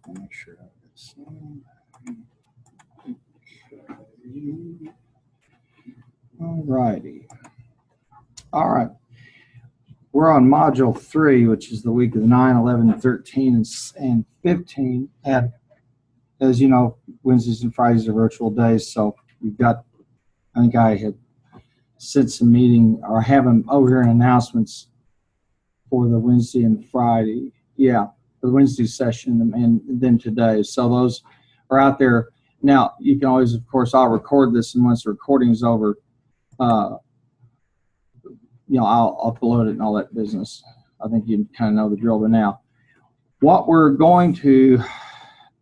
Make sure I get some. All righty. All right. We're on module 3, which is the week of the 9, 11, 13, and 15. And as you know, Wednesdays and Fridays are virtual days. So we've got, I think I had sent some meeting or have them over here in announcements for the Wednesday and Friday. Yeah, for the Wednesday session and then today. So those are out there. Now, you can always, of course, I'll record this, and once the recording is over, I'll upload it and all that business. I think you kind of know the drill by now. What we're going to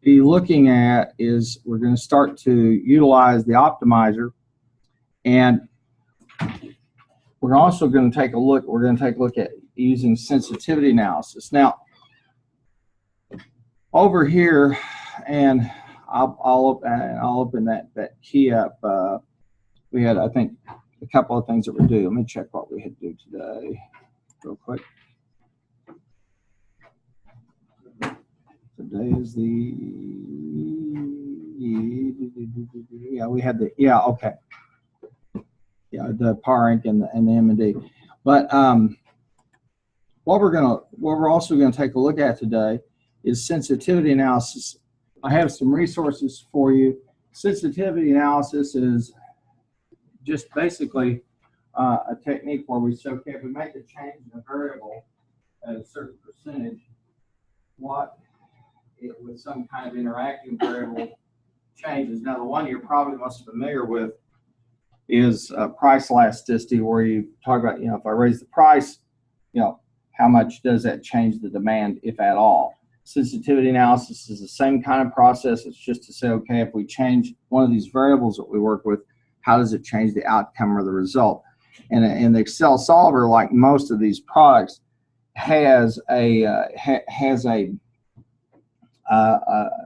be looking at is we're going to start to utilize the optimizer, and we're also going to take a look. We're going to take a look at using sensitivity analysis. Now, over here, and I'll open that key up. We had, I think, a couple of things that we're doing. Let me check what we had to do today real quick. Today is the power inc and the M&D. But what we're also gonna take a look at today is sensitivity analysis. I have some resources for you. Sensitivity analysis is just basically a technique where we say, okay, if we make a change in a variable at a certain percentage, what it with some kind of interacting variable changes. Now, the one you're probably most familiar with is price elasticity, where you talk about, if I raise the price, how much does that change the demand, if at all? Sensitivity analysis is the same kind of process. It's just to say, okay, if we change one of these variables that we work with, how does it change the outcome or the result? And the Excel solver, like most of these products, has a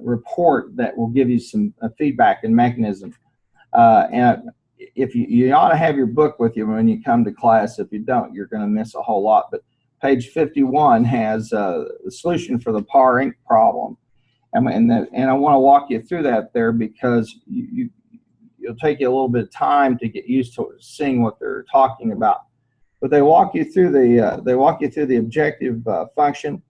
report that will give you some feedback and mechanism. And if you ought to have your book with you when you come to class. If you don't, you're going to miss a whole lot. But page 51 has the solution for the power inc problem, and I want to walk you through that there, because it'll take you a little bit of time to get used to seeing what they're talking about. But they walk you through the objective function,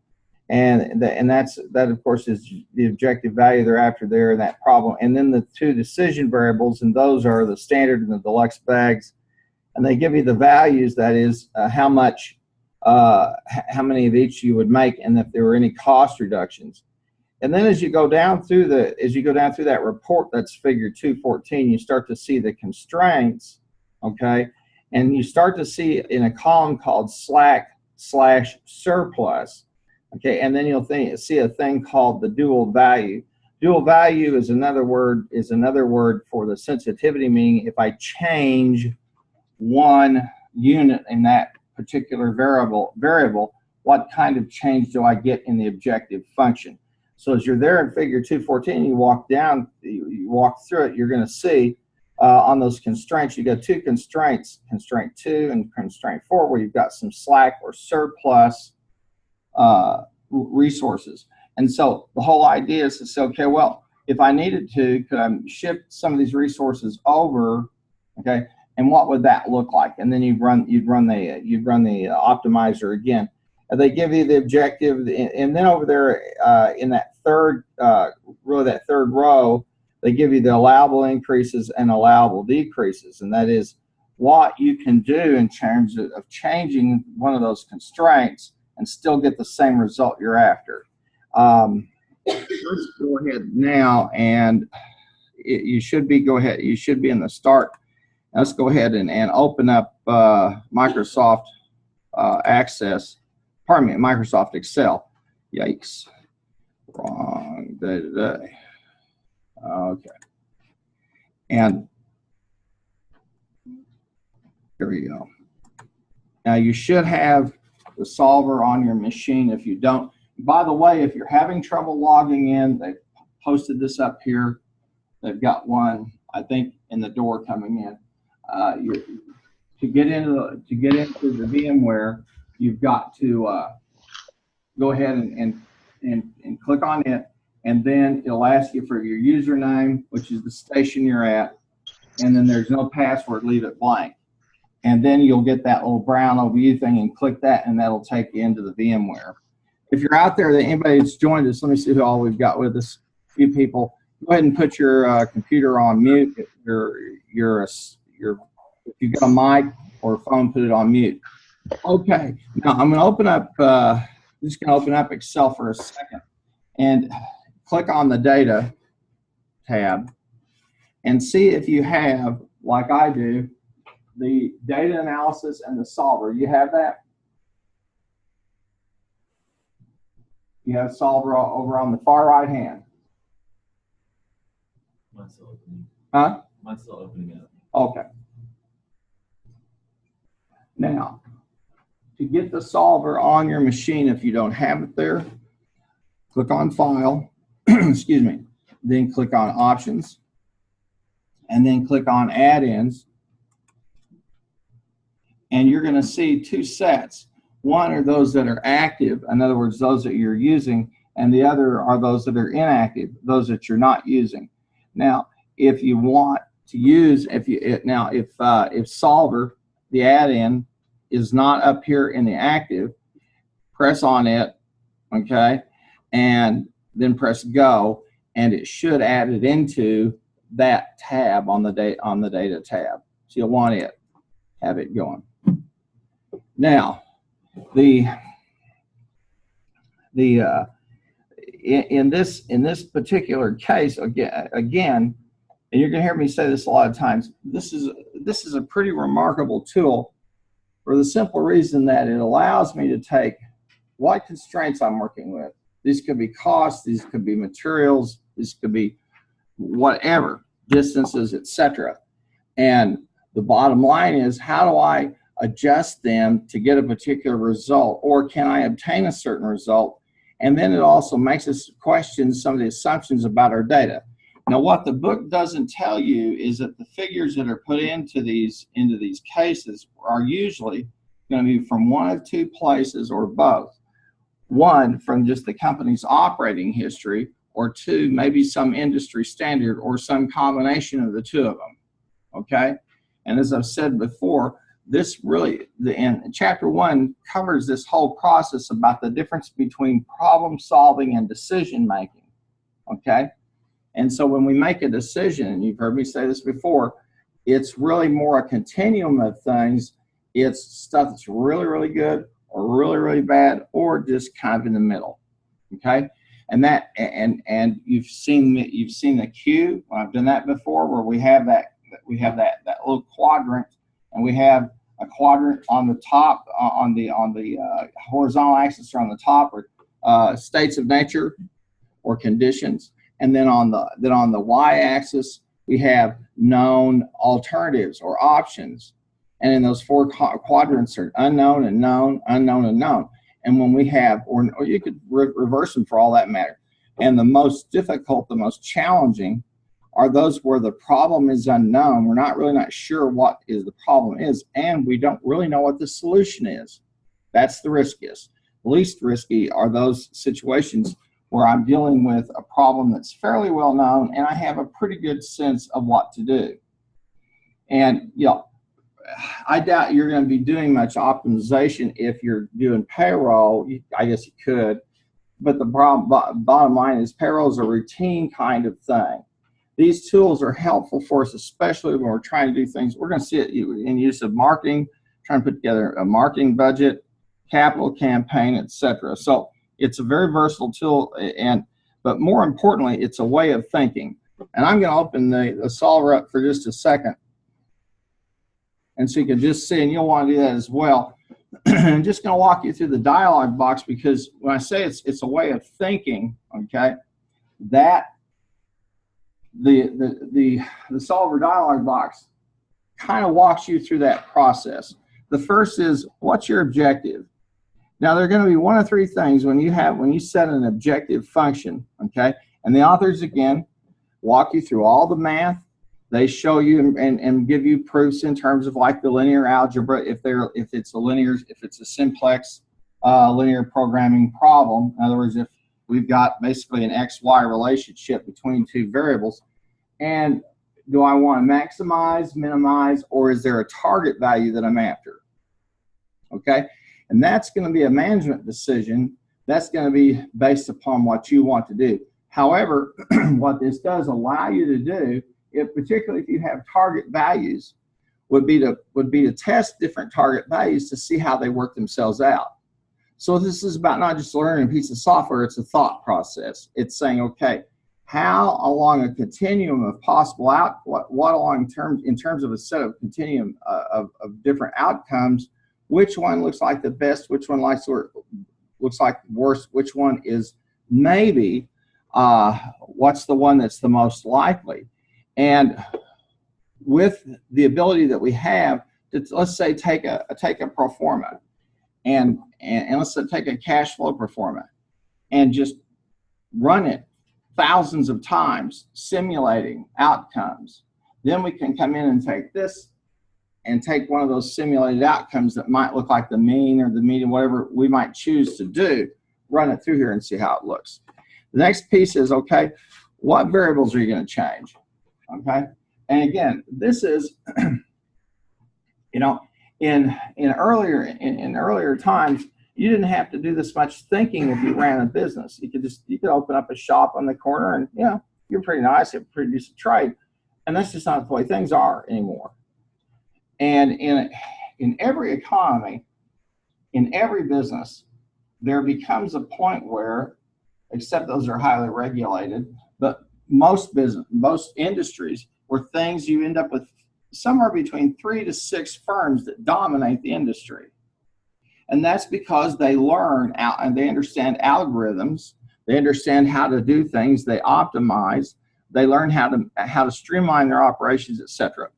and that of course is the objective value they're after there in that problem. And then the two decision variables, and those are the standard and the deluxe bags, and they give you the values. That is how many of each you would make, and if there were any cost reductions. And then as you go down through that report, that's figure 214, you start to see the constraints, okay? And you start to see in a column called slack/surplus, okay? And then you'll see a thing called the dual value. Dual value is another word for the sensitivity, meaning if I change one unit in that particular variable, what kind of change do I get in the objective function? So as you're there in figure 214, you walk through it, you're going to see on those constraints, you got two constraints, constraint 2 and constraint 4, where you've got some slack or surplus resources. And so the whole idea is to say, okay, well, if I needed to, could I shift some of these resources over, okay, and what would that look like? And then you'd run the optimizer again. And they give you the objective, and then over there in that third row, they give you the allowable increases and allowable decreases, and that is what you can do in terms of changing one of those constraints and still get the same result you're after. Let's go ahead now, and you should be in the start. Let's go ahead and open up Microsoft Access. Pardon me, Microsoft Excel. Yikes. Wrong day today. Okay. And here we go. Now you should have the solver on your machine. If you don't, by the way, if you're having trouble logging in, they posted this up here. They've got one, I think, in the door coming in. To get into the VMware, you've got to go ahead and and click on it, and then it'll ask you for your username, which is the station you're at, and then there's no password, leave it blank. And then you'll get that little brown overview thing and click that, and that'll take you into the VMware. If you're out there, anybody that's joined us, let me see who all we've got with us. A few people. Go ahead and put your computer on mute. If you've got a mic or a phone, put it on mute. Okay. Now I'm going to open up. Just going to open up Excel for a second and click on the Data tab and see if you have, like I do, the data analysis and the solver. You have that? You have solver over on the far right hand. Mine's still opening. Huh? Mine's still opening up. Okay. Now, to get the solver on your machine, if you don't have it there, click on File, excuse me, then click on Options, and then click on Add-ins. And you're going to see two sets. One are those that are active, in other words, those that you're using, and the other are those that are inactive, those that you're not using. Now, if you want to use, if solver, the add-in, is not up here in the active, press on it, okay, and then press go, and it should add it into that tab on the data tab. So you'll want it, have it going. Now, in this particular case, again, and you're going to hear me say this a lot of times, this is a pretty remarkable tool for the simple reason that it allows me to take what constraints I'm working with. These could be costs, these could be materials, these could be whatever, distances, etc. And the bottom line is, how do I adjust them to get a particular result, or can I obtain a certain result? And then it also makes us question some of the assumptions about our data. Now, what the book doesn't tell you is that the figures that are put into these cases are usually going to be from one of two places or both. One, from just the company's operating history, or two, maybe some industry standard or some combination of the two of them, okay? And as I've said before, this really, in chapter 1 covers this whole process about the difference between problem solving and decision making, okay? And so when we make a decision, and you've heard me say this before, it's really more a continuum of things. It's stuff that's really, really good or really, really bad, or just kind of in the middle, okay? And you've seen the queue. I've done that before, where we have that little quadrant, and we have a quadrant on the top, on the horizontal axis, or on the top, or states of nature or conditions, and then on the y-axis we have known alternatives or options, and in those four quadrants are unknown and known, unknown and known. And when we have, or you could reverse them for all that matter. And the most difficult, the most challenging, are those where the problem is unknown. We're not sure what the problem is, and we don't really know what the solution is. That's the riskiest. Least risky are those situations where I'm dealing with a problem that's fairly well known, and I have a pretty good sense of what to do. And I doubt you're going to be doing much optimization if you're doing payroll. I guess you could, but the bottom line is payroll is a routine kind of thing. These tools are helpful for us, especially when we're trying to do things. We're going to see it in use of marketing, trying to put together a marketing budget, capital campaign, etc. So it's a very versatile tool, but more importantly, it's a way of thinking. And I'm going to open the solver up for just a second, and so you can just see, and you'll want to do that as well. I'm just going to walk you through the dialog box, because when I say it's a way of thinking, okay, that the solver dialog box kind of walks you through that process. The first is, what's your objective? Now, there are going to be one of three things when you set an objective function, okay? And the authors, again, walk you through all the math. They show you and give you proofs in terms of like the linear algebra, if it's a simplex linear programming problem. In other words, we've got basically an XY relationship between two variables. And do I want to maximize, minimize, or is there a target value that I'm after? Okay, and that's going to be a management decision. That's going to be based upon what you want to do. However, what this does allow you to do, particularly if you have target values, would be to test different target values to see how they work themselves out. So this is about not just learning a piece of software, it's a thought process. It's saying, okay, how along a continuum of possible in terms of a set of continuum of different outcomes, which one looks like the best, which one looks like the worst, which one is maybe, what's the one that's the most likely. And with the ability that we have to, let's say, take a pro forma and let's say take a cash flow pro forma and just run it thousands of times, simulating outcomes. Then we can come in and take this and take one of those simulated outcomes that might look like the mean or the median, whatever we might choose to do, run it through here and see how it looks. The next piece is, okay, what variables are you going to change? Okay, and again, this is, you know, in earlier times, you didn't have to do this much thinking if you ran a business. You could open up a shop on the corner and, you know, you're pretty nice, you have a pretty decent trade, and that's just not the way things are anymore. And in every economy, in every business, there becomes a point where, except those are highly regulated, but most industries, where things you end up with somewhere between 3 to 6 firms that dominate the industry. And that's because they learn out and they understand algorithms, they understand how to do things, they optimize, they learn how to streamline their operations, etc.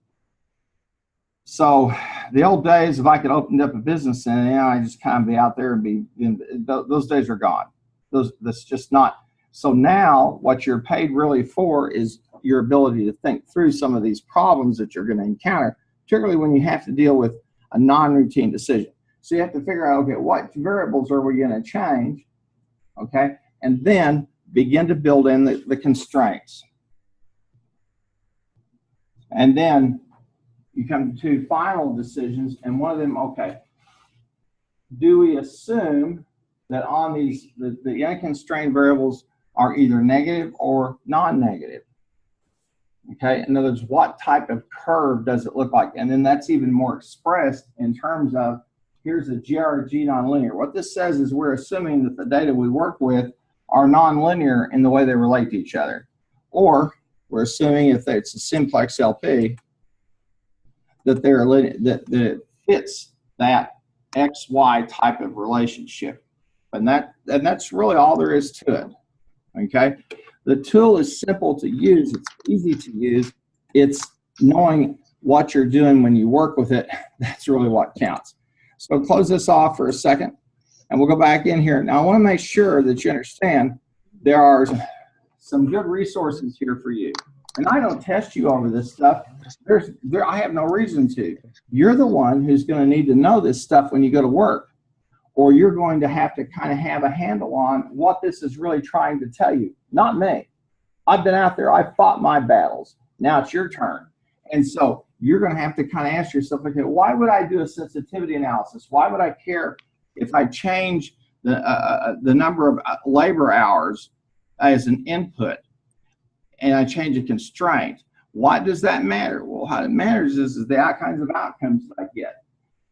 So the old days, if I could open up a business and, you know, I just kind of be out there and those days are gone. That's just not. So now what you're paid really for is your ability to think through some of these problems that you're going to encounter, particularly when you have to deal with a non-routine decision. So you have to figure out, okay, what variables are we going to change, okay, and then begin to build in the constraints. And then you come to final decisions, and one of them, okay, do we assume that on these, the unconstrained variables are either negative or non-negative? Okay, in other words, what type of curve does it look like? And then that's even more expressed in terms of, here's a GRG nonlinear. What this says is we're assuming that the data we work with are nonlinear in the way they relate to each other. Or we're assuming if it's a simplex LP, that that it fits that XY type of relationship. And that's really all there is to it. Okay, the tool is simple to use, it's easy to use, it's knowing what you're doing when you work with it. That's really what counts. So close this off for a second and we'll go back in here. Now I want to make sure that you understand there are some good resources here for you. And I don't test you over this stuff. I have no reason to. You're the one who's going to need to know this stuff when you go to work, or you're going to have kind of have a handle on what this is really trying to tell you. Not me. I've been out there, I've fought my battles. Now it's your turn. And so you're going to have to kind of ask yourself, okay, why would I do a sensitivity analysis? Why would I care if I change the number of labor hours as an input and I change a constraint? Why does that matter? Well, how it matters is the kinds of outcomes that I get.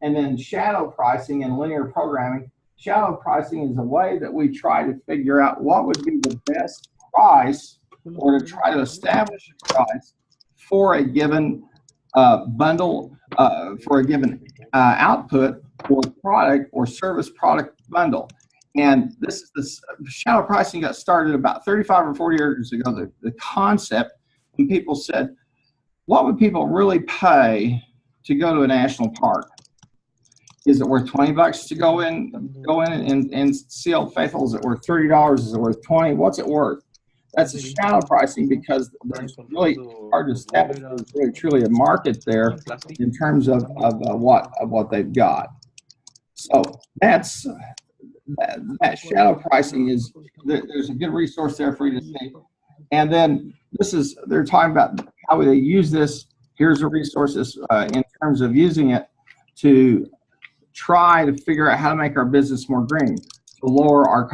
And then shadow pricing and linear programming. Shadow pricing is a way that we try to figure out what would be the best price, or to try to establish a price for a given bundle, for a given output or product or service product bundle. And this shadow pricing got started about 35 or 40 years ago, the concept, when people said, what would people really pay to go to a national park? Is it worth $20 to go in and see Old Faithful? Is it worth $30? Is it worth $20? What's it worth? That's a shadow pricing because it's really hard to establish there's really truly a market there in terms of what they've got. So that's that shadow pricing is, there's a good resource there for you to see. And then they're talking about how they use this. Here's a resources in terms of using it to try to figure out how to make our business more green, to lower our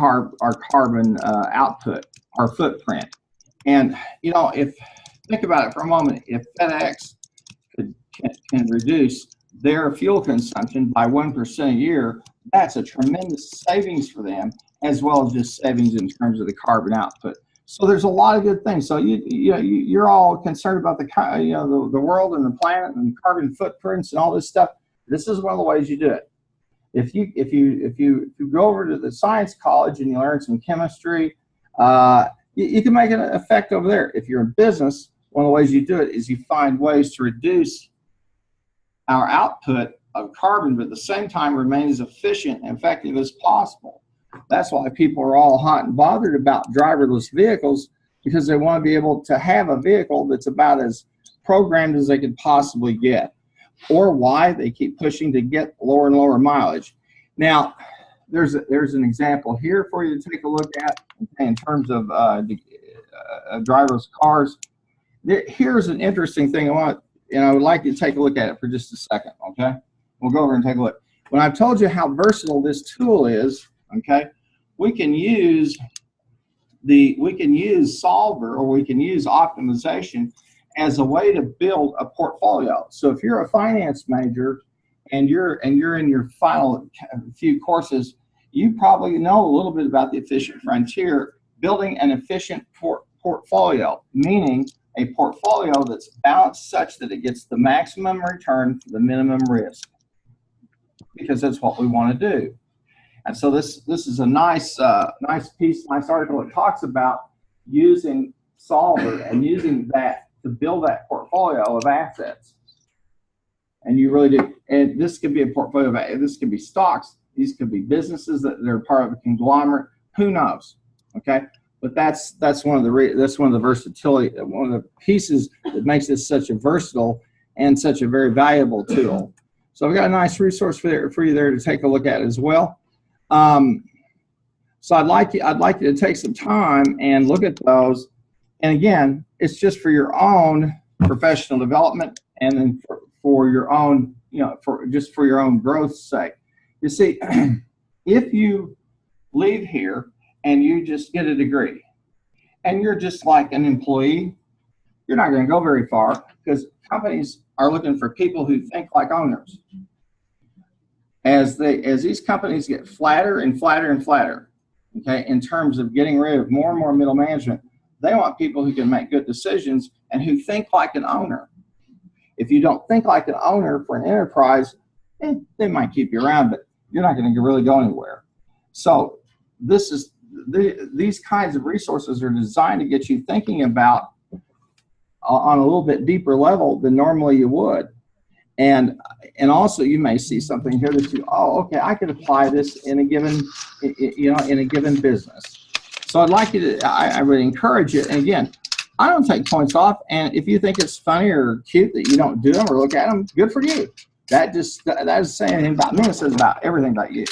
carbon output, our footprint. And think about it for a moment. If FedEx can reduce their fuel consumption by 1% a year, that's a tremendous savings for them, as well as just savings in terms of the carbon output. So there's a lot of good things. So you're all concerned about the world and the planet and carbon footprints and all this stuff. This is one of the ways you do it. If you go over to the science college and you learn some chemistry, you can make an effect over there. If you're in business, one of the ways you do it is you find ways to reduce our output of carbon, but at the same time remain as efficient and effective as possible. That's why people are all hot and bothered about driverless vehicles, because they want to be able to have a vehicle that's about as programmed as they could possibly get, or why they keep pushing to get lower and lower mileage. Now, there's an example here for you to take a look at in terms of driverless cars. Here's an interesting thing I would like you to take a look at it for just a second, okay? We'll go over and take a look. When I've told you how versatile this tool is, okay, we can use Solver, or we can use optimization as a way to build a portfolio. So if you're a finance major and you're in your final few courses, you probably know a little bit about the efficient frontier, building an efficient portfolio, meaning a portfolio that's balanced such that it gets the maximum return for the minimum risk, because that's what we want to do. And so this is a nice article that talks about using Solver and using that to build that portfolio of assets. And you really do. And this could be a portfolio of, this could be stocks, these could be businesses that are part of a conglomerate. Who knows? Okay. But that's one of the versatility, one of the pieces that makes this such a versatile and such a very valuable tool. So I've got a nice resource for you there to take a look at as well. So I'd like you to take some time and look at those. And again, it's just for your own professional development, and then for your own, for your own growth's sake. You see, if you leave here and you just get a degree and you're just like an employee, you're not going to go very far, because companies are looking for people who think like owners. As these companies get flatter and flatter and flatter, okay, in terms of getting rid of more and more middle management, they want people who can make good decisions and who think like an owner. If you don't think like an owner for an enterprise, they might keep you around, but you're not going to really go anywhere. So these kinds of resources are designed to get you thinking about on a little bit deeper level than normally you would. And also you may see something here that okay, I could apply this in a given, in a given business. So I'd like you to, I would encourage you, and again, I don't take points off, and if you think it's funny or cute that you don't do them or look at them, good for you. That doesn't say anything about me, it says about everything about you.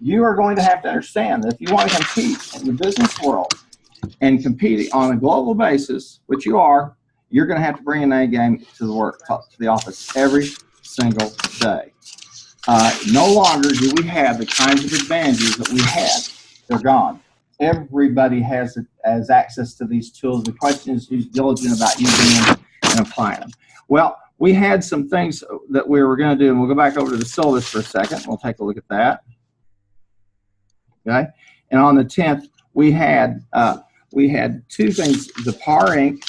You are going to have to understand that if you want to compete in the business world and compete on a global basis, which you are, you're going to have to bring an A game to the office every single day. No longer do we have the kinds of advantages that we had. They're gone. Everybody has access to these tools. The question is who's diligent about using them and applying them. Well, we had some things that we were going to do, and we'll go back over to the syllabus for a second. We'll take a look at that. Okay, and on the 10th, we had two things: the PAR Inc.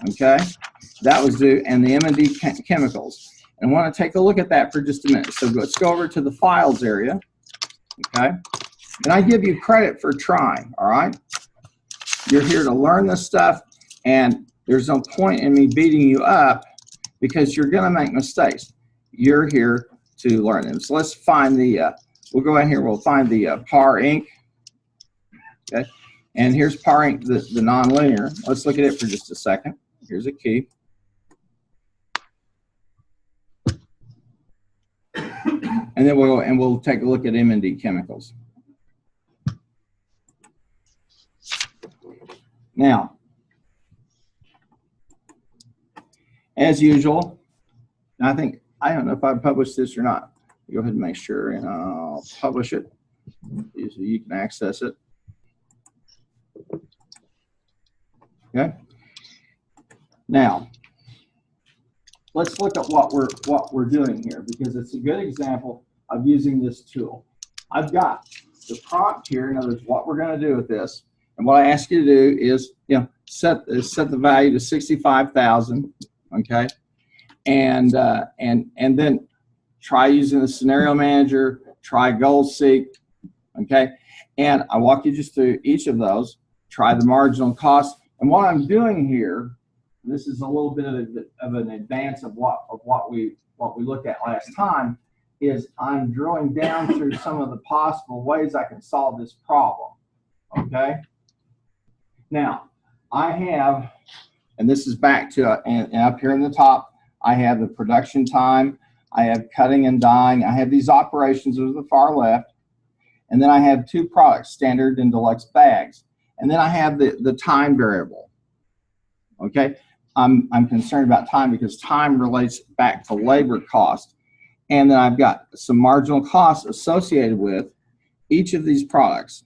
Okay, that was due, and the M&D chemicals. And I want to take a look at that for just a minute. So let's go over to the files area. Okay, and I give you credit for trying. All right, you're here to learn this stuff, and there's no point in me beating you up because you're going to make mistakes. You're here to learn them. So let's find the. We'll go in here. We'll find the PAR Inc. Okay, and here's PAR Inc. The nonlinear. Let's look at it for just a second. Here's a key. And then we'll take a look at M&D chemicals. Now, as usual, I don't know if I published this or not. Go ahead and make sure, and I'll publish it so you can access it. Okay. Now, let's look at what we're doing here, because it's a good example of using this tool. I've got the prompt here. In other words, what we're going to do with this, and what I ask you to do is, set the value to 65,000. Okay, and then try using the scenario manager. Try goal seek. Okay, and I walk you just through each of those. Try the marginal cost, and what I'm doing here. This is a little bit of an advance of what we looked at last time. Is I'm drilling down through some of the possible ways I can solve this problem. Okay. Now I have, and this is back to and up here in the top, I have the production time. I have cutting and dyeing. I have these operations over the far left, and then I have two products, standard and deluxe bags, and then I have the time variable. Okay. I'm concerned about time because time relates back to labor cost. And then I've got some marginal costs associated with each of these products.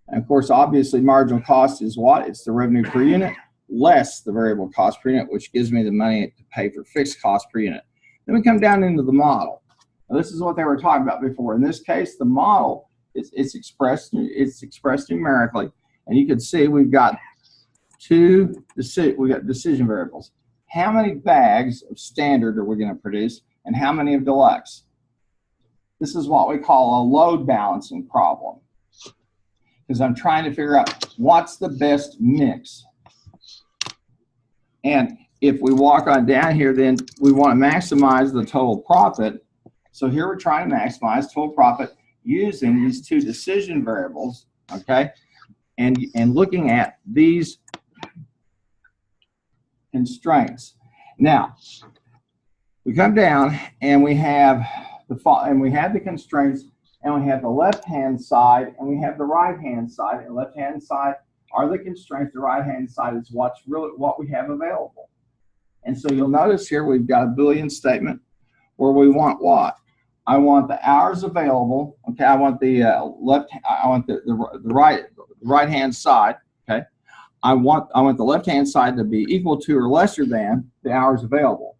And of course, obviously, marginal cost is what? It's the revenue per unit less the variable cost per unit, which gives me the money to pay for fixed cost per unit. Then we come down into the model. Now, this is what they were talking about before. In this case, the model it's expressed numerically. And you can see we've got decision variables. How many bags of standard are we going to produce, and how many of deluxe? This is what we call a load balancing problem, because I'm trying to figure out what's the best mix. And if we walk on down here, then we want to maximize the total profit. So here we're trying to maximize total profit using these two decision variables, okay, and looking at these constraints. Now, we come down and we have the constraints, and we have the left-hand side and we have the right-hand side. And left-hand side are the constraints. The right-hand side is what we have available. And so you'll notice here we've got a Boolean statement where we want what? I want the hours available. Okay, I want the right-hand side. Okay. I want the left-hand side to be equal to or lesser than the hours available.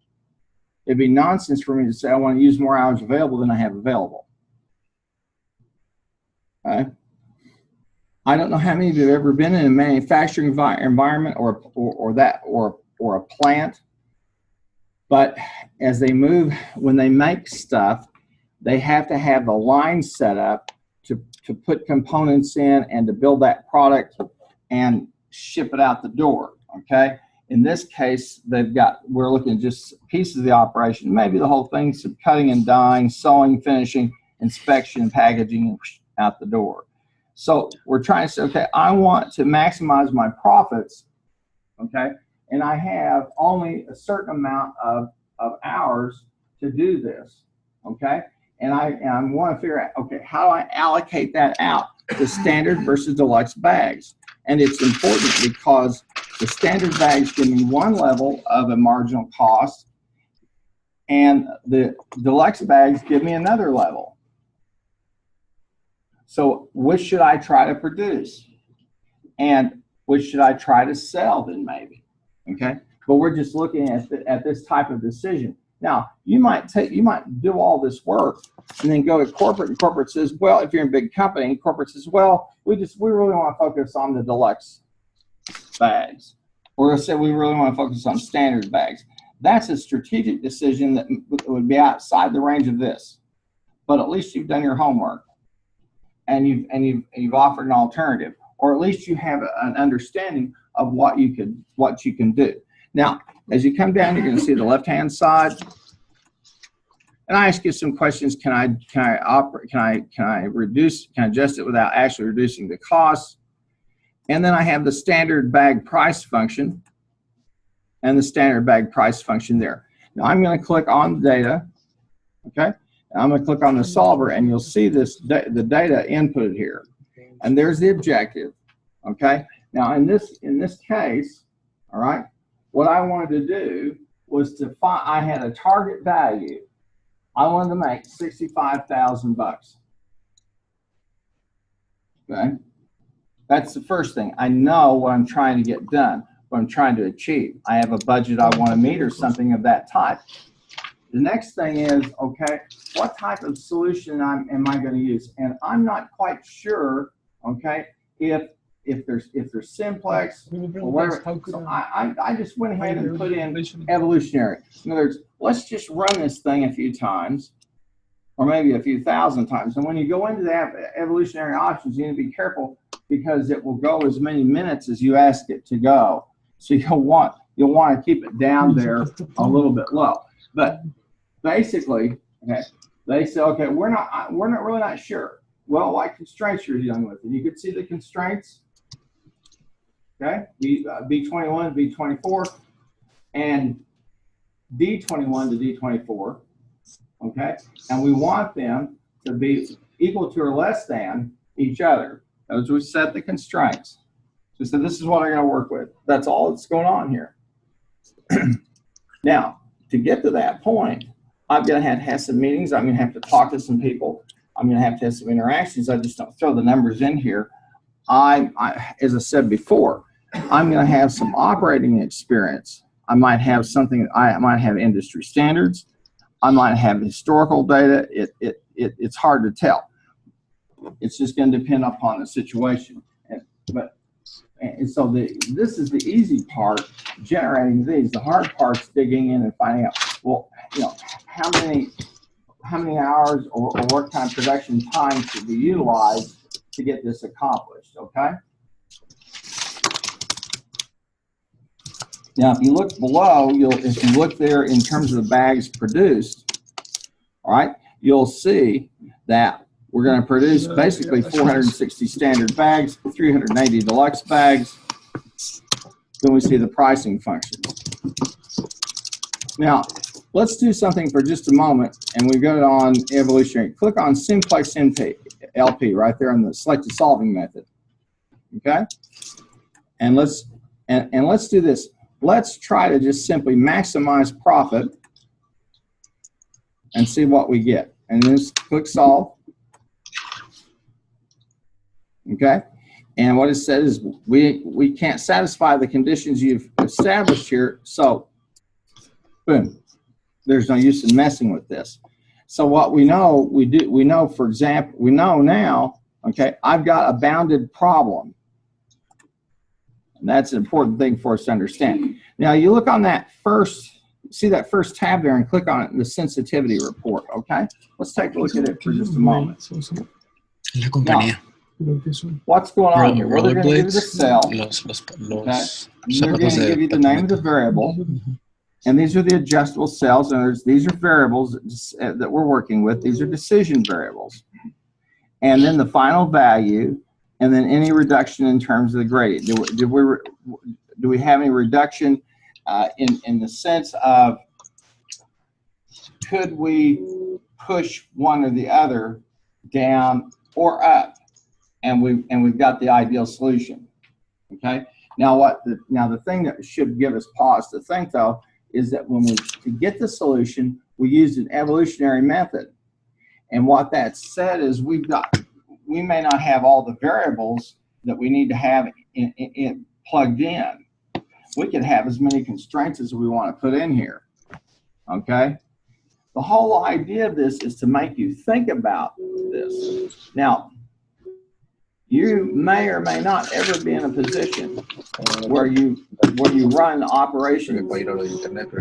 It'd be nonsense for me to say I want to use more hours available than I have available. Okay. I don't know how many of you have ever been in a manufacturing environment or a plant, but as they move, when they make stuff, they have to have the line set up to put components in and to build that product and ship it out the door. Okay. In this case, we're looking at just pieces of the operation, maybe the whole thing, some cutting and dyeing, sewing, finishing, inspection, packaging, out the door. So we're trying to say, okay, I want to maximize my profits, okay, and I have only a certain amount of hours to do this, okay, and I want to figure out, okay, how do I allocate that out to standard versus deluxe bags? And it's important because the standard bags give me one level of a marginal cost, and the deluxe bags give me another level. So which should I try to produce? And which should I try to sell then maybe? Okay, but we're just looking at this type of decision. Now, you might do all this work and then go to corporate, and corporate says, well, if you're in a big company, corporate says, well, we really want to focus on the deluxe bags. Or say we really want to focus on standard bags. That's a strategic decision that would be outside the range of this. But at least you've done your homework, and you've offered an alternative, or at least you have an understanding of what you can do. Now, as you come down, you're going to see the left-hand side, and I ask you some questions. Can I adjust it without actually reducing the cost? And then I have the standard bag price function and the standard bag price function there. Now I'm going to click on the data, okay? And I'm going to click on the solver, and you'll see the data inputted here. And there's the objective. Okay. Now in this case, all right, what I wanted to do was to find. I had a target value. I wanted to make $65,000. Okay. That's the first thing. I know what I'm trying to get done, what I'm trying to achieve. I have a budget I want to meet or something of that type. The next thing is, okay, what type of solution am I going to use? And I'm not quite sure, okay, if there's simplex or whatever. So I just went ahead and put in evolutionary. In other words, let's just run this thing a few times, or maybe a few thousand times. And when you go into the evolutionary options, you need to be careful because it will go as many minutes as you ask it to go. So you'll want to keep it down there a little bit low. But basically, okay, they say, okay, we're really not sure. Well, what constraints you're dealing with, and you can see the constraints. Okay, B21 to B24, and D21 to D24. Okay, and we want them to be equal to or less than each other. As we set the constraints. So this is what I'm going to work with. That's all that's going on here. Now, to get to that point, I'm going to have some meetings. I'm going to have to talk to some people. I'm going to have some interactions. I just don't throw the numbers in here. As I said before, I'm going to have some operating experience. I might have something. I might have industry standards. I might have historical data. It's hard to tell. It's just going to depend upon the situation. So this is the easy part, generating these. The hard part's digging in and finding out, well, you know, how many hours or what kind of production time should we utilize to get this accomplished, okay? Now, if you look below, if you look there in terms of the bags produced, all right, you'll see that we're going to produce basically 460 standard bags, 380 deluxe bags. Then we see the pricing functions. Now, let's do something for just a moment, and we go on evolutionary. Click on Simplex LP right there on the selected solving method. Okay, and let's do this. Let's try to just simply maximize profit and see what we get. And just click solve. Okay, and what it said is we can't satisfy the conditions you've established here, so boom, there's no use in messing with this. So what we know, we know, for example, we know now, okay, I've got a bounded problem. And that's an important thing for us to understand. Now you look on that first, see that first tab there and click on it, the sensitivity report, okay? Let's take a look at it for just a moment. Now, what's going on here? Well, they're going to give you the cell, okay? They're going to give you the name of the variable, and these are the adjustable cells, and these are variables that we're working with. These are decision variables. And then the final value, and then any reduction in terms of the gradient. Do we have any reduction in the sense of could we push one or the other down or up? And we've got the ideal solution. Okay. Now the thing that should give us pause to think though is that when to get the solution, we used an evolutionary method. And what that said is we may not have all the variables that we need to have plugged in. We could have as many constraints as we want to put in here. Okay. The whole idea of this is to make you think about this. Now, you may or may not ever be in a position where you run operations.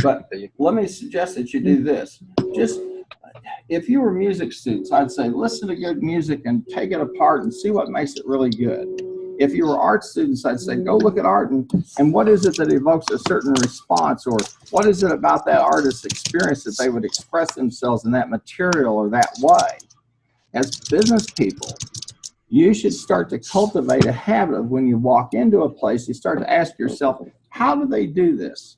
But let me suggest that you do this. Just if you were music students, I'd say listen to good music and take it apart and see what makes it really good. If you were art students, I'd say go look at art and what is it that evokes a certain response, or what is it about that artist's experience that they would express themselves in that material or that way. As business people, you should start to cultivate a habit of when you walk into a place, you start to ask yourself, how do they do this?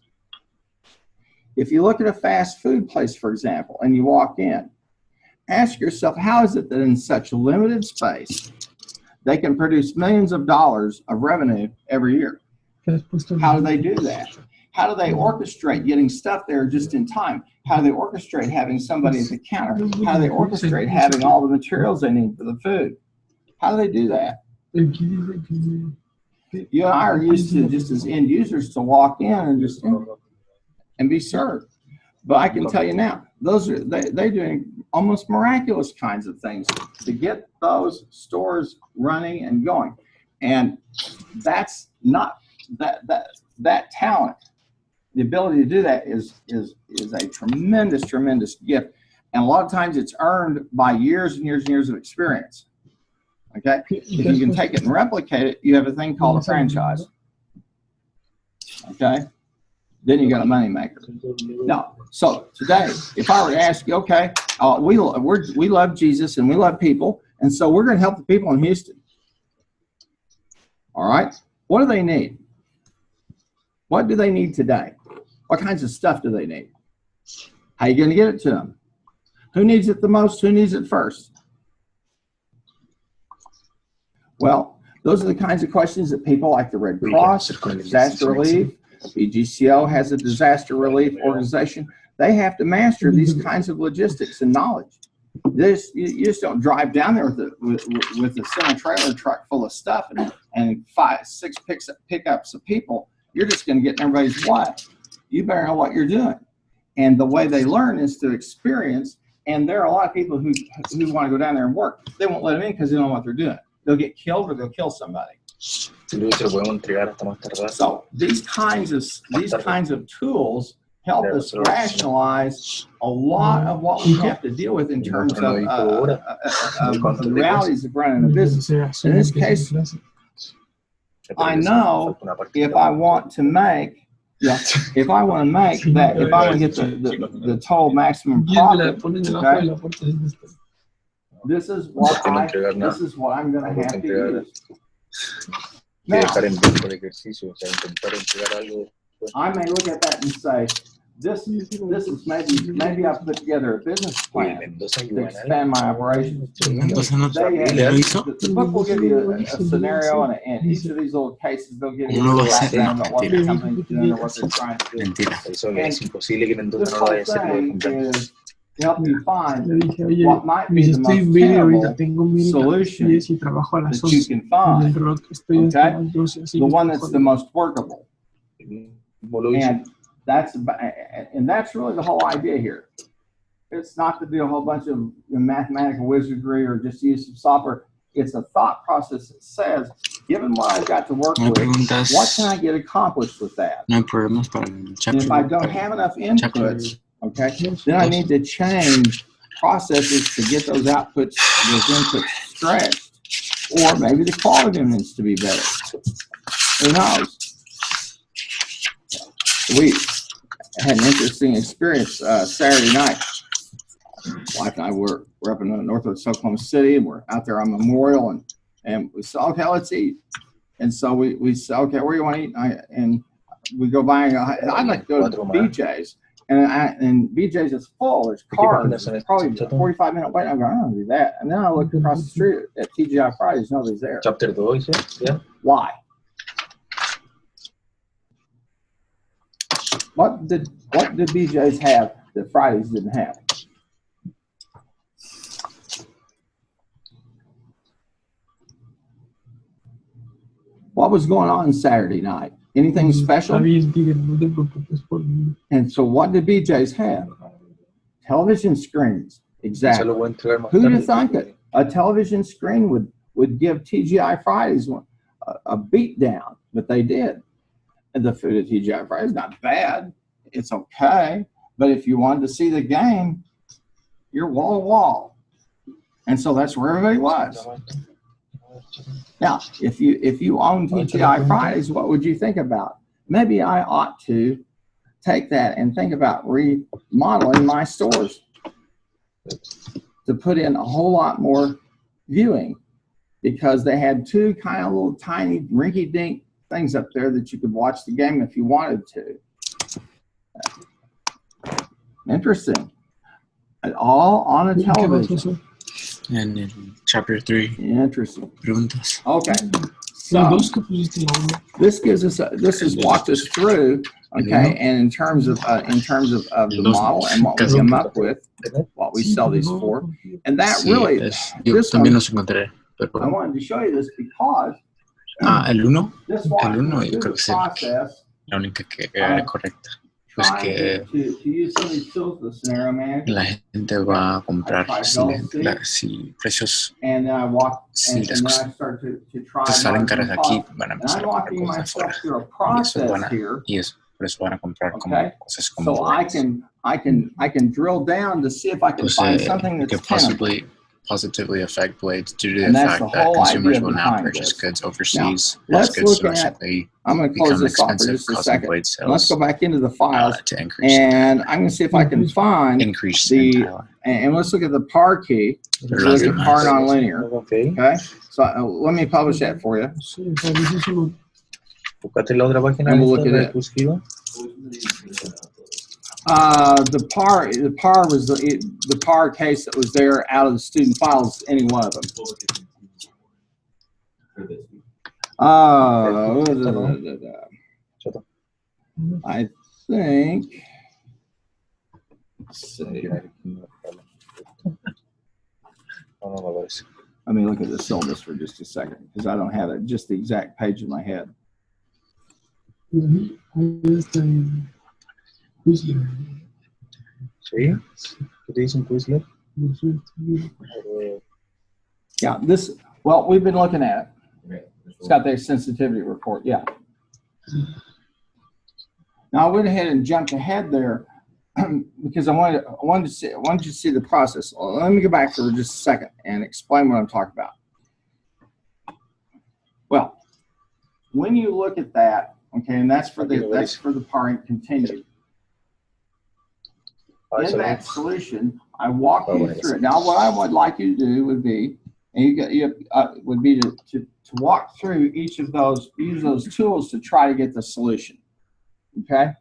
If you look at a fast food place, for example, and you walk in, ask yourself, how is it that in such limited space They can produce millions of dollars of revenue every year. How do they do that? How do they orchestrate getting stuff there just in time? How do they orchestrate having somebody at the counter? How do they orchestrate having all the materials they need for the food? How do they do that? You and I are used to, just as end users, to walk in and just and be served. But I can tell you now, they're doing almost miraculous kinds of things to get those stores running and going. And that's not that talent. The ability to do that is a tremendous gift. And a lot of times it's earned by years and years and years of experience. Okay? If you can take it and replicate it, you have a thing called a franchise. Okay? Then you got a moneymaker. Now, so today, if I were to ask you, okay, we love Jesus and we love people, and so we're going to help the people in Houston. All right? What do they need? What do they need today? What kinds of stuff do they need? How are you going to get it to them? Who needs it the most? Who needs it first? Well, those are the kinds of questions that people like the Red Cross, disaster relief, BGCO has a disaster relief organization. They have to master these kinds of logistics and knowledge. You just don't drive down there with a semi-trailer truck full of stuff and 5-6 pickups of people. You're just going to get in everybody's way. You better know what you're doing. And the way they learn is through experience. And there are a lot of people who want to go down there and work. They won't let them in because they don't know what they're doing. They'll get killed or they'll kill somebody. So these kinds of tools help us rationalize a lot of what we have to deal with in terms of the realities of running a business. In this case, I know if I want to make that, if I want to get the total maximum profit, okay, this is what I'm going to have to use. Now, I may look at that and say, this is maybe I've put together a business plan to expand my operations. The book will give you a scenario, and each of these little cases, they'll give you a background about what the company's doing or what they're trying to do. And this whole thing is to help you find what might be the most tenable solution that you can find, okay? The one that's the most workable. And that's really the whole idea here. It's not to do a whole bunch of mathematical wizardry or just use some software. It's a thought process that says, given what I've got to work with, what can I get accomplished with that? And if I don't have enough inputs, okay, then I need to change processes to get those inputs stretched, or maybe the quality of them needs to be better. Who knows? We had an interesting experience Saturday night. Wife and I were up in northwest Oklahoma City, and we're out there on Memorial, and we said, okay, let's eat. And so we said, okay, where do you want to eat? And we go by, I'd like to go to BJ's. And BJ's is full. There's cars. There's probably a 45-minute wait. I go, I don't do that. And then I look across the street at TGI Fridays. Nobody's there. Chapter 2, yeah. Why? What did BJ's have that Fridays didn't have? What was going on Saturday night? Anything special? And so what did BJ's have? Television screens. Exactly. Who'd have thunk it? A television screen would give TGI Fridays a beat down, but they did. And the food at TGI Fridays is not bad. It's okay. But if you wanted to see the game, you're wall to wall. And so that's where everybody was. Now, if you own TGI Fridays, what would you think about? Maybe I ought to take that and think about remodeling my stores to put in a whole lot more viewing, because they had two kind of little tiny rinky-dink things up there that you could watch the game if you wanted to. Interesting. And all on a television. En el chapter 3, Interesting. preguntas. Okay. Los So dos que pusiste en la uno. this gives us this has walked us through, okay, and in terms of the model and what we come up with, what we sell these for, and that Sí, really yo this también one los encontré. Pero, I wanted to show you this because el 1, this el walks 1 you yo through creo the que es process la única que era correcta. Pues trying que to use some of these tools, the scenario manager, la gente va a comprar si precios, and then I walk si and las then I cosas start to try salen caras aquí, costs. van a And empezar I'm a comprar walking cosas de myself afuera. through a Y eso process van a, here, y eso, por eso van a comprar como okay? cosas como So I blades. can drill down to see if I can find something It that's could tenable. positively affect blades due to the And that's fact the that whole consumers idea will now behind purchase this. goods overseas Now, as let's goods look at, domestically I'm going to close become this off for expensive, just a causing second. blade Let's sales go back into the files, to increase and I'm going to see if I can find increase in the, Taiwan. and let's look at the par key. Let's look at par nonlinear, okay? So let me publish that for you. Sí, o sea, dice solo- Búscate la otra página And we'll esta, look at la it. exclusiva. The par was the par case that was there out of the student files, any one of them. I think, let's see. No, no me aparece. Let me look at the syllabus for just a second, because I don't have it, just the exact page in my head. Ahí está en Quizlet. ¿Sí? ¿Qué te dicen Quizlet? No sé, Yeah, this, well, we've been looking at it. It's got their sensitivity report, yeah. Now I went ahead and jumped ahead there because I wanted you to see the process. Let me go back for just a second and explain what I'm talking about. Well, when you look at that, okay, and that's for the parent continued. In that solution, I walk you through it. Now, what I would like you to do would be, and would be to walk through each of those, use those tools to try to get the solution. Okay.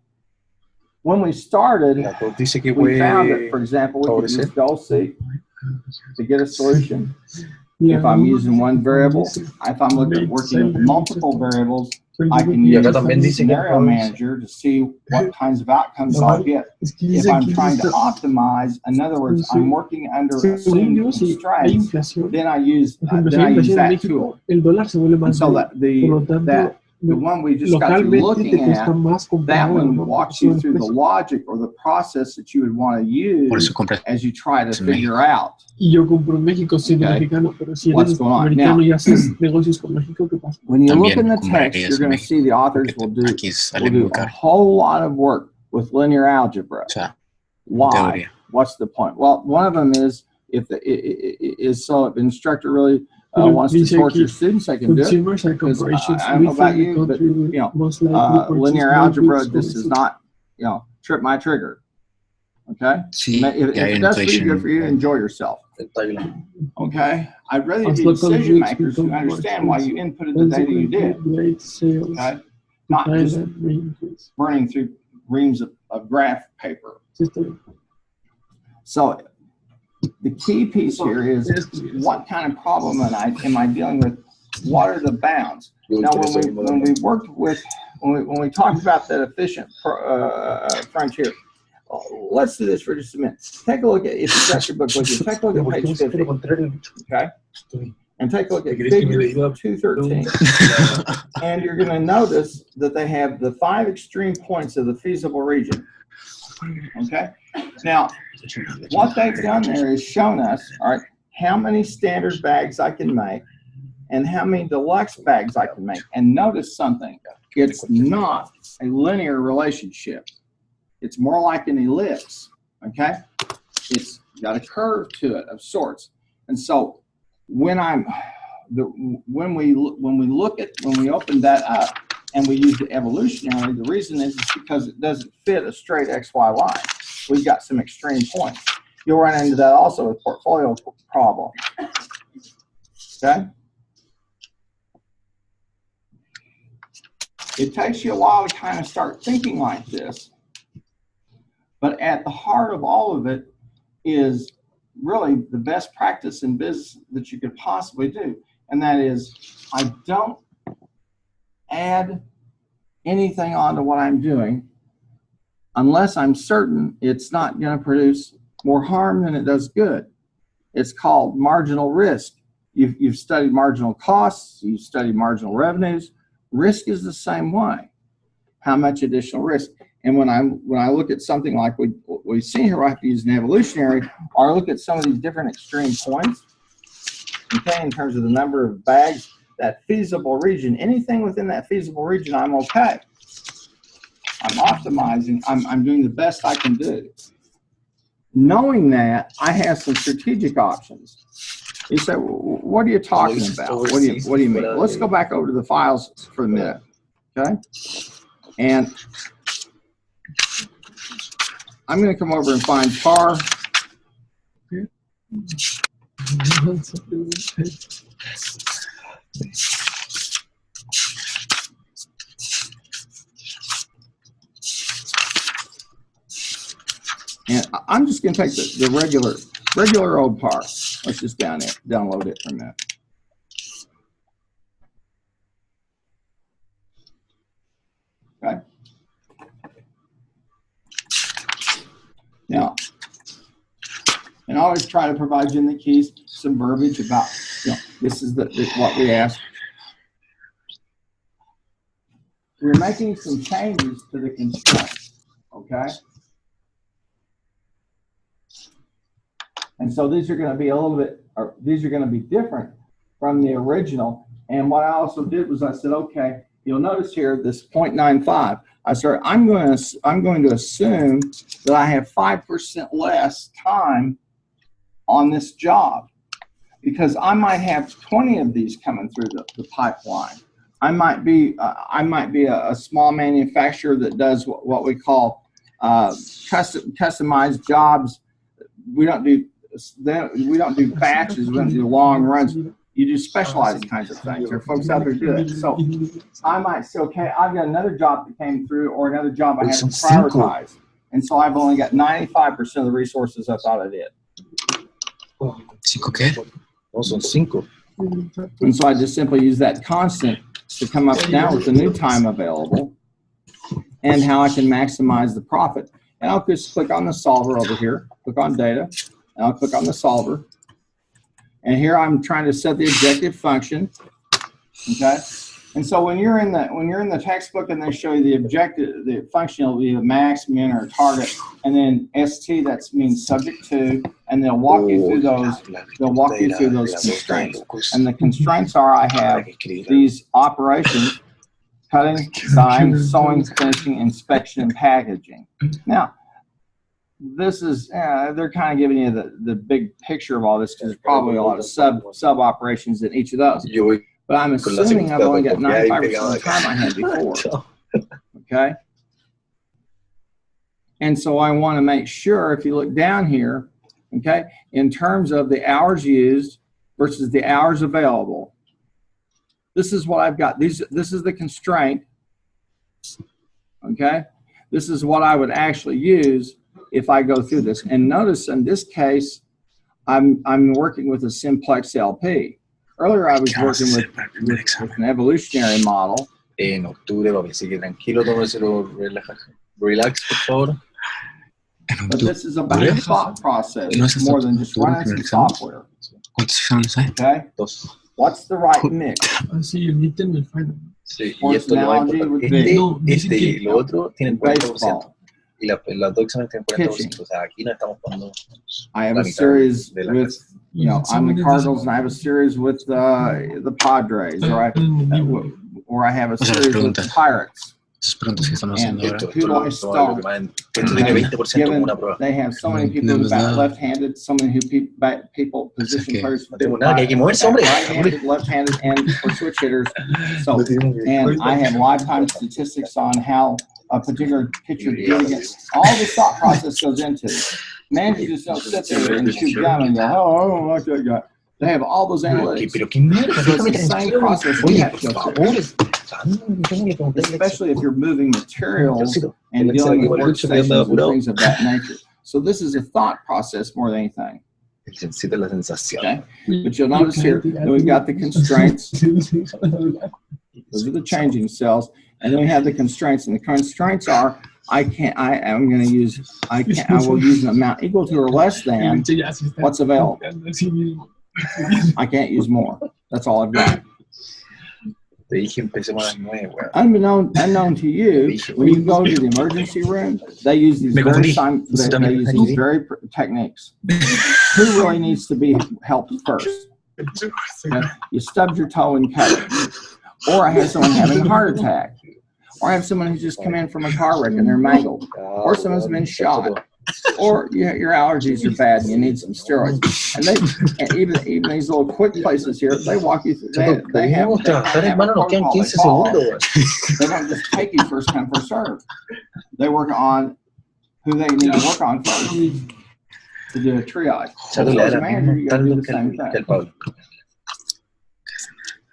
When we started, Dice que we found that, puede for example, we could use goal seek to get a solution. Yeah, If I'm using one variable, if I'm working with multiple variables, I can use the scenario manager to see what kinds of outcomes I'll get. If I'm trying to optimize, in other words, I'm working under assumed constraints, then I use that tool. El dólar se vuelve And más so débil. the one we just got through looking at, that one walks you through the logic or the process that you would want to use as you try to figure out. Y yo compro en México siendo mexicano, pero si eres americano y haces negocios con México, ¿qué pasa? When you look in the text, you're going to see the authors will do a whole lot of work with linear algebra. Why? What's the point? Well, one of them is if so if the instructor really wants to torture students, they can do it. Because I don't know about you, but you know, linear algebra just does not, you know, trip my trigger. Okay, if it does for you, good for you. Enjoy yourself. Okay, I'd rather be decision makers who understand why you inputted the data you did. Okay, not just burning through reams of graph paper. So the key piece here is what kind of problem am I dealing with? What are the bounds? Now, when we talked about that efficient frontier, let's do this for just a minute. Take a look at, if you got your book with you, take a look at page 50, okay? And take a look at figure 213. And you're going to notice that they have the 5 extreme points of the feasible region. Okay? Now, what they've done there is shown us, all right, how many standard bags I can make and how many deluxe bags I can make. And notice something. It's not a linear relationship. It's more like an ellipse, okay? It's got a curve to it of sorts. And so when we open that up and we use the evolutionary, the reason is because it doesn't fit a straight XY line. We've got some extreme points. You'll run into that also with portfolio problem. Okay? It takes you a while to kind of start thinking like this. But at the heart of all of it is really the best practice in business that you could possibly do. And that is, I don't add anything onto what I'm doing unless I'm certain it's not going to produce more harm than it does good. It's called marginal risk. You've studied marginal costs, you've studied marginal revenues. Risk is the same way. How much additional risk? And when I look at something like we've seen here, I have to use an evolutionary, or I look at some of these different extreme points, okay, in terms of the number of bags, that feasible region, anything within that feasible region, I'm okay. I'm optimizing, I'm doing the best I can do. Knowing that, I have some strategic options. You say, well, what are you talking about? What do you mean? Let's go back over to the files for a minute, okay? And I'm going to come over and find par. And I'm just going to take the regular old par. Let's just download it for a minute. Okay. Now, and I always try to provide you in the keys some verbiage about, this is what we asked. We're making some changes to the constraints, okay? And so these are going to be a little bit, or these are going to be different from the original. And what I also did was I said, okay, you'll notice here this 0.95. I'm going to assume that I have 5% less time on this job, because I might have 20 of these coming through the pipeline. I might be a small manufacturer that does what we call customized jobs. We don't do batches. We don't do long runs. You do specialized kinds of things. There are folks out there do it. So I might say, okay, I've got another job that came through, or another job I have to prioritize, and so I've only got 95% of the resources I thought I did. ¿Cinco qué? No, son 5. And so I just simply use that constant to come up now with the new time available and how I can maximize the profit. And I'll just click on the solver over here, click on data, and I'll click on the solver. And here I'm trying to set the objective function, okay? And so when you're in the textbook and they show you the objective, the function will be a max, min, or target, and then ST, that means subject to, and they'll walk you through those. They'll walk you through those constraints. And the constraints are, I have these operations: cutting, dyeing, sewing, finishing, inspection, and packaging. Now, this is they're kind of giving you the big picture of all this, because there's probably a lot of sub operations in each of those. But I'm assuming I've only got 95% of the time I had before. Okay? And so I want to make sure, if you look down here, okay, in terms of the hours used versus the hours available, this is what I've got. This is the constraint. Okay? This is what I would actually use if I go through this. And notice in this case, I'm working with a simplex LP. Earlier, I was working with an evolutionary model. En octubre, papi, así que tranquilo, tómeselo, relax, por favor. But this is about a thought process more than just running some software. Okay? What's the right mix? Así, el ítem del final. Sí, y esto lo más importante. Y lo otro tienen 40%. Y las dos exámenes tienen 40%. O sea, aquí no estamos jugando. I have a series with, I'm the Cardinals, and I have a series with the Padres, or I have a series with the Pirates. And who do I start? Given they have so many people who bat left-handed, so many people position players right-handed, left-handed, and for switch hitters. So, and I have lifetime statistics on how a particular pitcher did against. All this thought process goes into it. Managers just don't sit there and shoot gun and go, oh, I don't like that guy. They have all those analytics. So it's the same process we have to go through. Especially if you're moving materials and dealing with workstations and things of that nature. So this is a thought process more than anything. Siente la sensación. Okay? But you'll notice here that we've got the constraints. Those are the changing cells. And then we have the constraints. And the constraints are, I will use an amount equal to or less than what's available. I can't use more. That's all I've got. Te dije empecemos a las 9, güey. Unknown to you, when you go to the emergency room, they use these very techniques. Who really needs to be helped first? Okay? You stubbed your toe and cut it. Or I have someone having a heart attack. Or I have someone who's just come in from a car wreck and they're mangled. Or someone's been shot. Or your allergies are bad and you need some steroids. And even these little quick places here, they walk you through. They have a protocol they follow. They don't just take you first come, first serve. They work on who they need to work on first to do a triage. So as a manager, you got to do the same thing.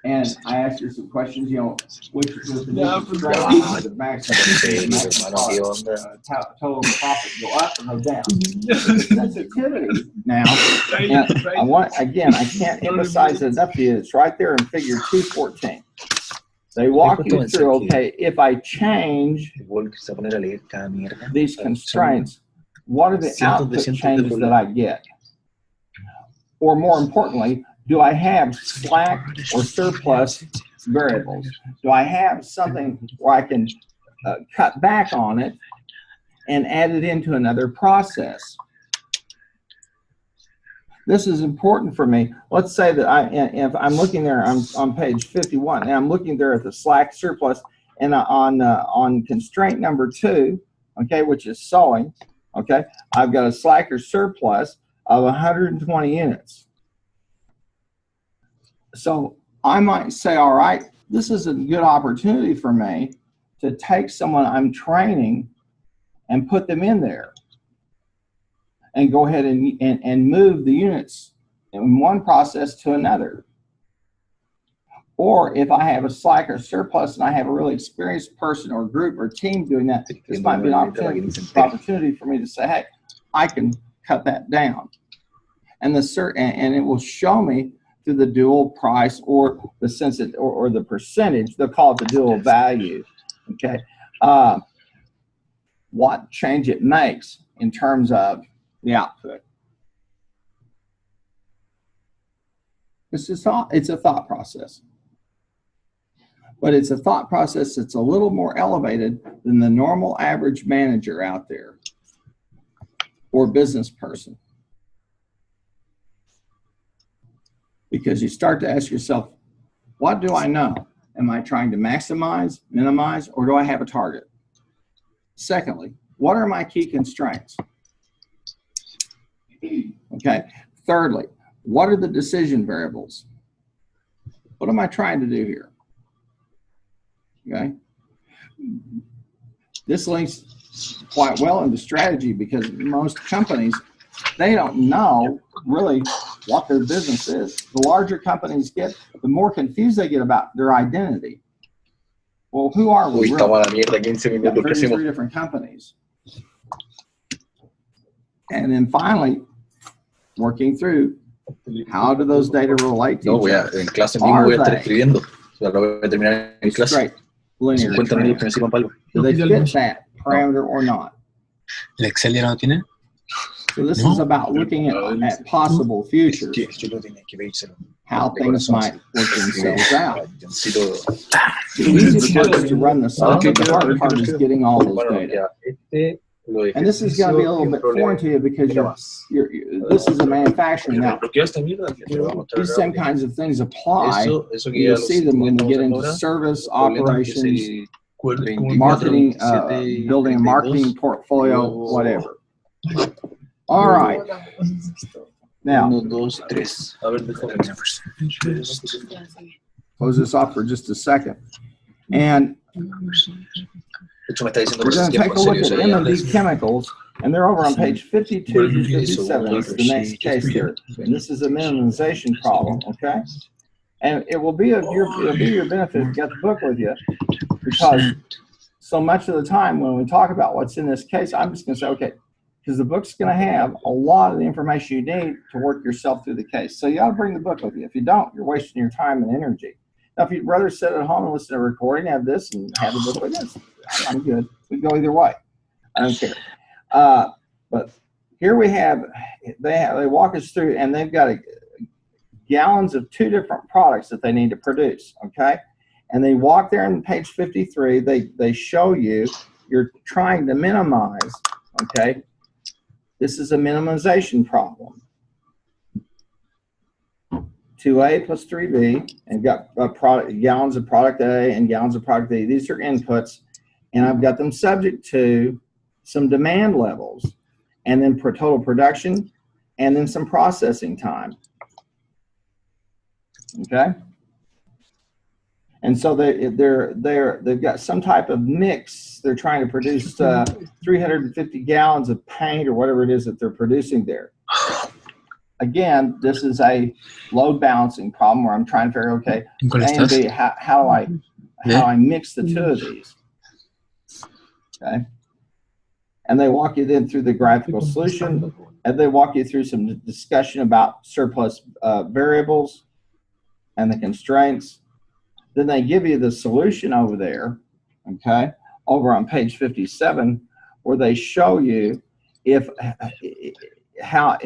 And I asked you some questions, which was the maximum total profit go up or go down. Sensitivity. Now, I can't emphasize it enough to you. It's right there in figure 214. They walk you through, okay, if I change these constraints, what are the output changes that I get? Or more importantly, do I have slack or surplus variables? Do I have something where I can cut back on it and add it into another process? This is important for me. Let's say that if I'm looking there, I'm on page 51, and I'm looking there at the slack surplus, and on constraint number 2, okay, which is sewing, okay, I've got a slack or surplus of 120 units. So I might say, all right, this is a good opportunity for me to take someone I'm training and put them in there and go ahead and move the units in one process to another. Or if I have a slack or surplus and I have a really experienced person or group or team doing that, this might be an opportunity for me to say, hey, I can cut that down. And it will show me to the dual price or the sensitive or the percentage. They'll call it the dual value. Okay, what change it makes in terms of the output. It's a thought process, but it's a thought process that's a little more elevated than the normal average manager out there or business person. Because you start to ask yourself, what do I know? Am I trying to maximize, minimize, or do I have a target? Secondly, what are my key constraints? Okay. Thirdly, what are the decision variables? What am I trying to do here? Okay. This links quite well into strategy because most companies, they don't know really what their business is. The larger companies get, the more confused they get about their identity. Well, who are we really? 33 different companies. And then finally, working through, how do those data relate to each other? En clase mismo voy a estar escribiendo. O sea, lo voy a terminar en clase. Straight, linear. 50 minutos que necesito para algo. Do they fit that parameter or not? ¿El Excel ya no tiene? So this is about looking at possible futures, how things might work themsells out. The easy part is to run the cycle. The hard part is getting all those data. And this is going to be a little bit foreign to you because this is a manufacturing now. These same kinds of things apply. You'll see them when we get into service, operations, marketing, building a marketing portfolio, whatever. All right. Now, close this off for just a second. And we're going to take a look at M&D chemicals, and they're over on page 52 to 57. This is the next case here. And this is a minimization problem, okay? And it will be your benefit if you got the book with you, because so much of the time when we talk about what's in this case, I'm just going to say, okay, because the book's going to have a lot of the information you need to work yourself through the case. So you ought to bring the book with you. If you don't, you're wasting your time and energy. Now, if you'd rather sit at home and listen to a recording, have this and have the book with us, I'm good. We go either way. I don't care. But here we have, they walk us through, and they've got gallons of 2 different products that they need to produce, okay? And they walk there on page 53. They show you, you're trying to minimize, okay? This is a minimization problem. 2A plus 3B, and got gallons of product A and gallons of product B. These are inputs, and I've got them subject to some demand levels, and then for total production, and then some processing time. Okay, and so they've got some type of mix. They're trying to produce 350 gallons of paint or whatever it is that they're producing there. Again, this is a load balancing problem where I'm trying to figure, okay, A and B, how do I mix the 2 of these? Okay, and they walk you then through the graphical solution, and they walk you through some discussion about surplus variables and the constraints. Then they give you the solution over there, okay, over on page 57, where they show you how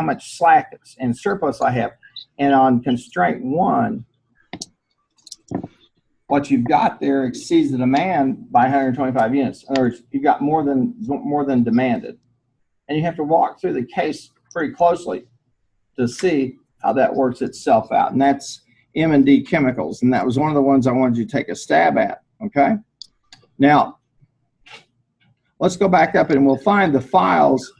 much slack and surplus I have. And on constraint 1, what you've got there exceeds the demand by 125 units. In other words, you've got more than demanded. And you have to walk through the case pretty closely to see how that works itself out. And that's M&D Chemicals. And that was one of the ones I wanted you to take a stab at, okay? Now, let's go back up and we'll find the files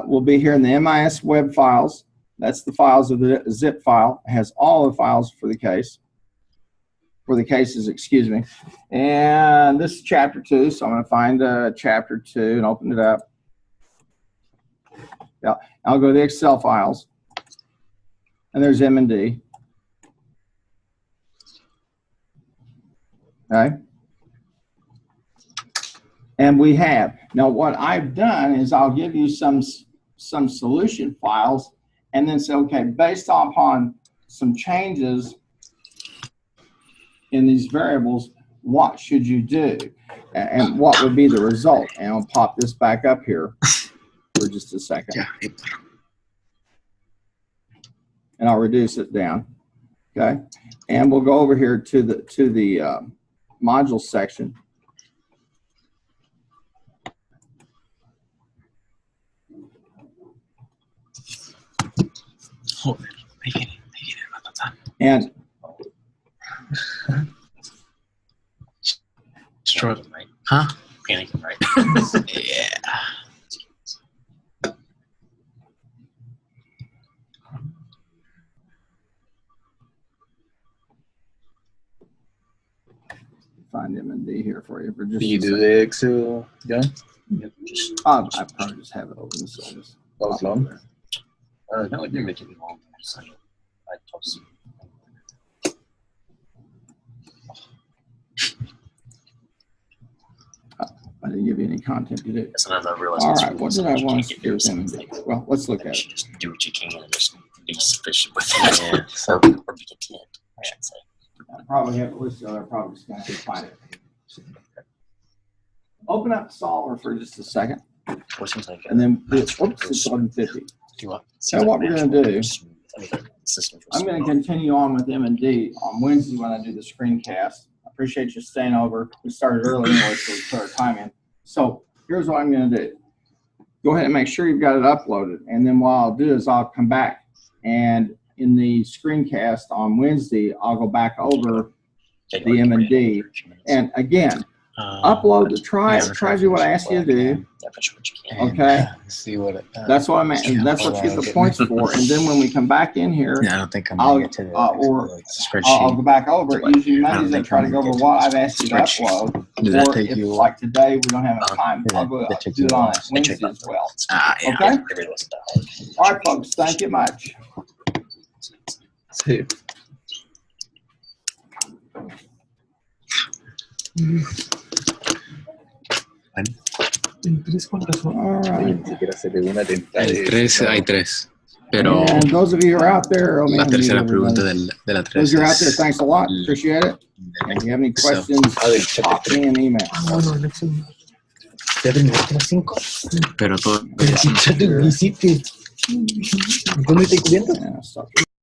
will be here in the MIS web files. That's the files of the zip file. It has all the files for the case. For the cases, excuse me. And this is chapter 2, so I'm going to find chapter 2 and open it up. Yeah, I'll go to the Excel files. And there's M&D. Okay. And we have, now what I've done is I'll give you some solution files and then say, okay, based upon some changes in these variables, what should you do? And what would be the result? And I'll pop this back up here for just a second. And I'll reduce it down, okay? And we'll go over here to the module section. And struggling, right? Huh? Panicking, right? Yeah. Find M&D here for you for just. Do you do the Excel, John? Yep. I probably just have it open. So just long? No, it didn't make it long. So I tossed. I didn't give you any content to do. Sometimes I realize. All right, what did I want to do with M&D? Well, let's look at it. Just do what you can and just be sufficient with it. Yeah. So, or be content, I should say. I probably have it listed. I'm probably just going to find it. Open up Solver for just a second, and then oops, it's 1150. So what we're going to do, I'm going to continue on with M&D on Wednesday when I do the screencast. I appreciate you staying over. We started early anyway, so we put our time in. So here's what I'm going to do. Go ahead and make sure you've got it uploaded, and then what I'll do is I'll come back and in the screencast on Wednesday, I'll go back over the M&D. And again, upload the try to do what I asked you to do. Okay. See what it, that's what I'm at, and that's what you get the points for. And then when we come back in here, I don't think I'm I'll get to the spreadsheet. I'll go back over it using Mondays and try to go over what I've asked you to upload. Does that Or take if you like today we don't have enough time, I'll go do it on Wednesday as well. Okay. All right, folks. Thank you much. see. When? ¿En 3 cuántas son? All right. Ni siquiera se le una tentada. El 3 hay 3. Pero And those of you who are out there, oh la man, tercera everybody. pregunta de la 3 Those of you out there, thanks a lot. Appreciate it. If you have any So- questions, del chat. pop me an email. Ah, bueno, elección. ¿Ya terminaste las 5? Pero todo Pero si ya te hiciste. ¿Dónde te cubriendo? Yeah, stop.